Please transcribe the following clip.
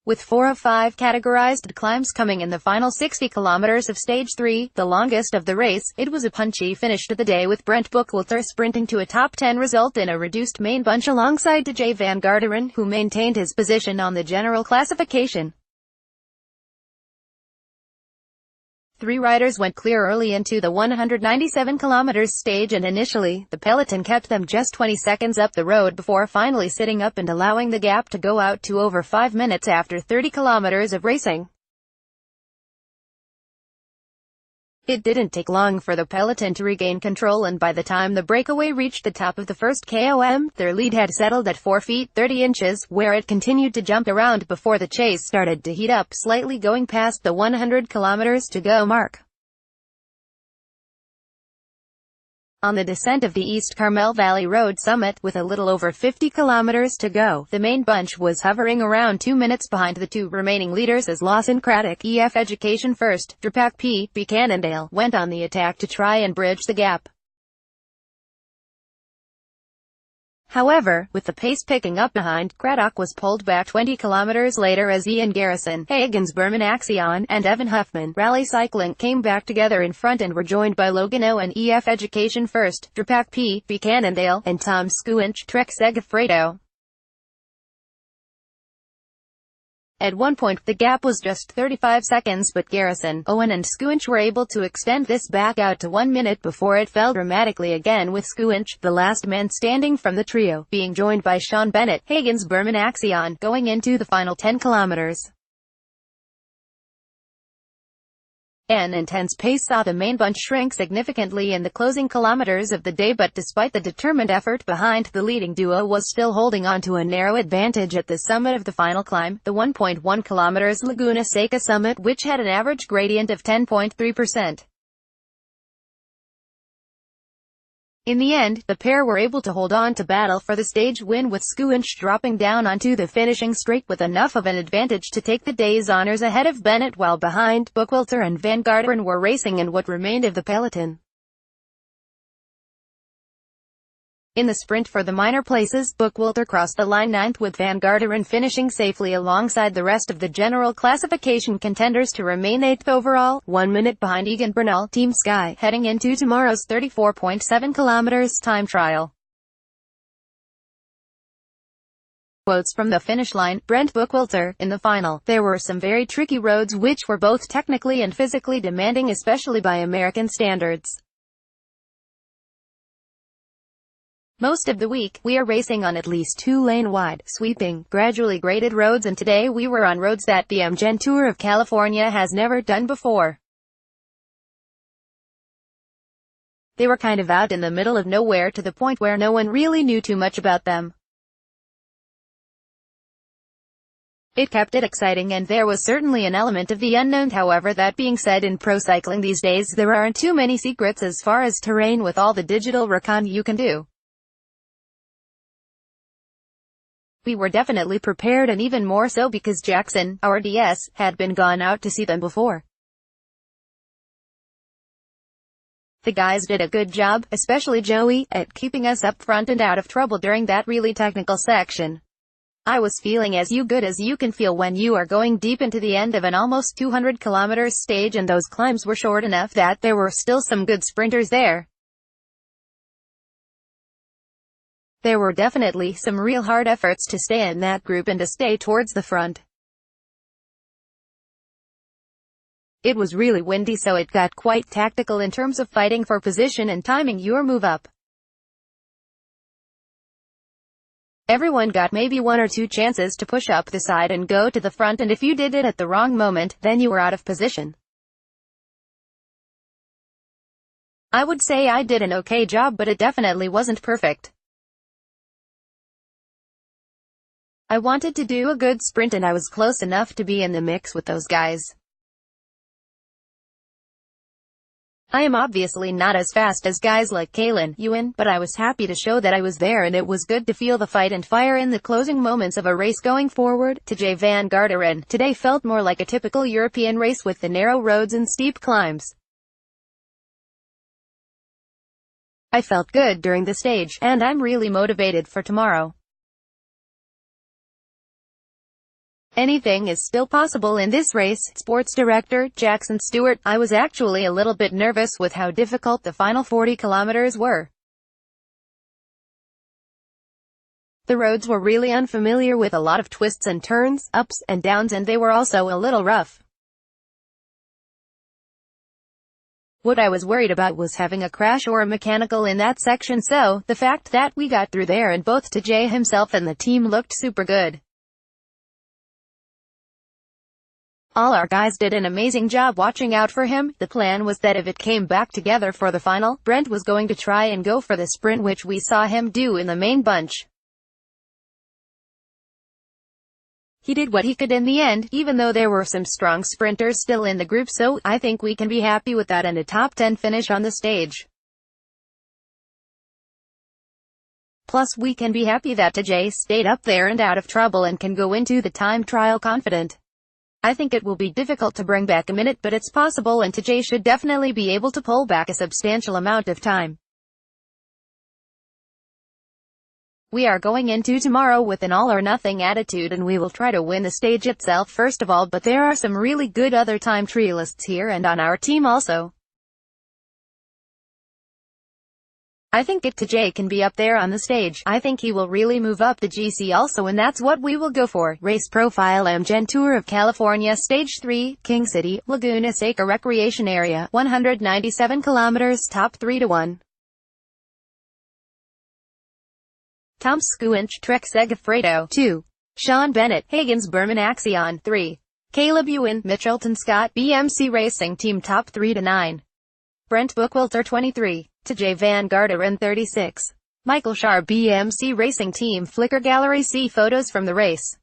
With 4 of 5 categorized climbs coming in the final 60 kilometers of Stage 3, the longest of the race, it was a punchy finish to the day with Brent Bookwalter sprinting to a top 10 result in a reduced main bunch alongside Tadej van Garderen, who maintained his position on the general classification. 3 riders went clear early into the 197 km stage, and initially, the peloton kept them just 20 seconds up the road before finally sitting up and allowing the gap to go out to over 5 minutes after 30 km of racing. It didn't take long for the peloton to regain control, and by the time the breakaway reached the top of the first KOM, their lead had settled at 4 feet 30 inches, where it continued to jump around before the chase started to heat up slightly going past the 100 kilometers to go mark. On the descent of the East Carmel Valley Road summit, with a little over 50 kilometers to go, the main bunch was hovering around 2 minutes behind the 2 remaining leaders as Lawson Craddock, EF Education First, Drapak P. Cannondale, went on the attack to try and bridge the gap. However, with the pace picking up behind, Craddock was pulled back 20 kilometers later as Ian Garrison, AMGEN's AMGEN, and Evan Huffman, Rally Cycling, came back together in front and were joined by Logan O and EF Education First, Drapak P. Cannondale, and Tom Skuinch, Trek Segafredo. At one point, the gap was just 35 seconds, but Garrison, Owen and Skuinch were able to extend this back out to 1 minute before it fell dramatically again, with Skuinch, the last man standing from the trio, being joined by Sean Bennett, Hagen's AMGEN, going into the final 10 kilometers. An intense pace saw the main bunch shrink significantly in the closing kilometers of the day, but despite the determined effort behind, the leading duo was still holding on to a narrow advantage at the summit of the final climb, the 1.1 kilometers Laguna Seca summit, which had an average gradient of 10.3%. In the end, the pair were able to hold on to battle for the stage win, with Skuinch dropping down onto the finishing straight with enough of an advantage to take the day's honors ahead of Bennett, while behind, Bookwalter and van Garderen were racing in what remained of the peloton. In the sprint for the minor places, Bookwalter crossed the line 9th, with van Garderen finishing safely alongside the rest of the general classification contenders to remain 8th overall, 1 minute behind Egan Bernal, Team Sky, heading into tomorrow's 34.7 kilometers time trial. Quotes from the finish line: Brent Bookwalter, in the final, there were some very tricky roads which were both technically and physically demanding, especially by American standards. Most of the week, we are racing on at least 2-lane-wide, sweeping, gradually graded roads, and today we were on roads that the AMGEN Tour of California has never done before. They were kind of out in the middle of nowhere, to the point where no one really knew too much about them. It kept it exciting, and there was certainly an element of the unknown. However, that being said, in pro cycling these days there aren't too many secrets as far as terrain, with all the digital recon you can do. We were definitely prepared, and even more so because Jackson, our DS, had been gone out to see them before. The guys did a good job, especially Joey, at keeping us up front and out of trouble during that really technical section. I was feeling as good as you can feel when you are going deep into the end of an almost 200 kilometers stage, and those climbs were short enough that there were still some good sprinters there. There were definitely some real hard efforts to stay in that group and to stay towards the front. It was really windy, so it got quite tactical in terms of fighting for position and timing your move up. Everyone got maybe 1 or 2 chances to push up the side and go to the front, and if you did it at the wrong moment, then you were out of position. I would say I did an okay job, but it definitely wasn't perfect. I wanted to do a good sprint, and I was close enough to be in the mix with those guys. I am obviously not as fast as guys like Kalen Ewan, but I was happy to show that I was there, and it was good to feel the fight and fire in the closing moments of a race going forward. Tadej van Garderen today felt more like a typical European race with the narrow roads and steep climbs. I felt good during the stage, and I'm really motivated for tomorrow. Anything is still possible in this race. Sports Director, Jackson Stewart. I was actually a little bit nervous with how difficult the final 40 kilometers were. The roads were really unfamiliar with a lot of twists and turns, ups and downs, and they were also a little rough. What I was worried about was having a crash or a mechanical in that section, so the fact that we got through there and both TJ himself and the team looked super good. All our guys did an amazing job watching out for him. The plan was that if it came back together for the final, Brent was going to try and go for the sprint, which we saw him do in the main bunch. He did what he could in the end, even though there were some strong sprinters still in the group, so I think we can be happy with that and a top 10 finish on the stage. Plus we can be happy that TJ stayed up there and out of trouble and can go into the time trial confident. I think it will be difficult to bring back a minute, but it's possible, and TJ should definitely be able to pull back a substantial amount of time. We are going into tomorrow with an all-or-nothing attitude, and we will try to win the stage itself first of all, but there are some really good other time trialists here and on our team also. I think TJ can be up there on the stage. I think he will really move up the GC also, and that's what we will go for. Race profile: AMGEN Tour of California Stage 3, King City, Laguna Seca Recreation Area, 197 kilometers, top 3 to 1. Tom Skuinch, Trek Segafredo, 2. Sean Bennett, Higgins Berman AMGEN, 3. Caleb Ewan, Mitchelton Scott, BMC Racing Team, top 3 to 9. Brent Bookwalter, 23. TJ Van Garderen, 36. Michael Shar, BMC Racing Team. Flickr Gallery. See photos from the race.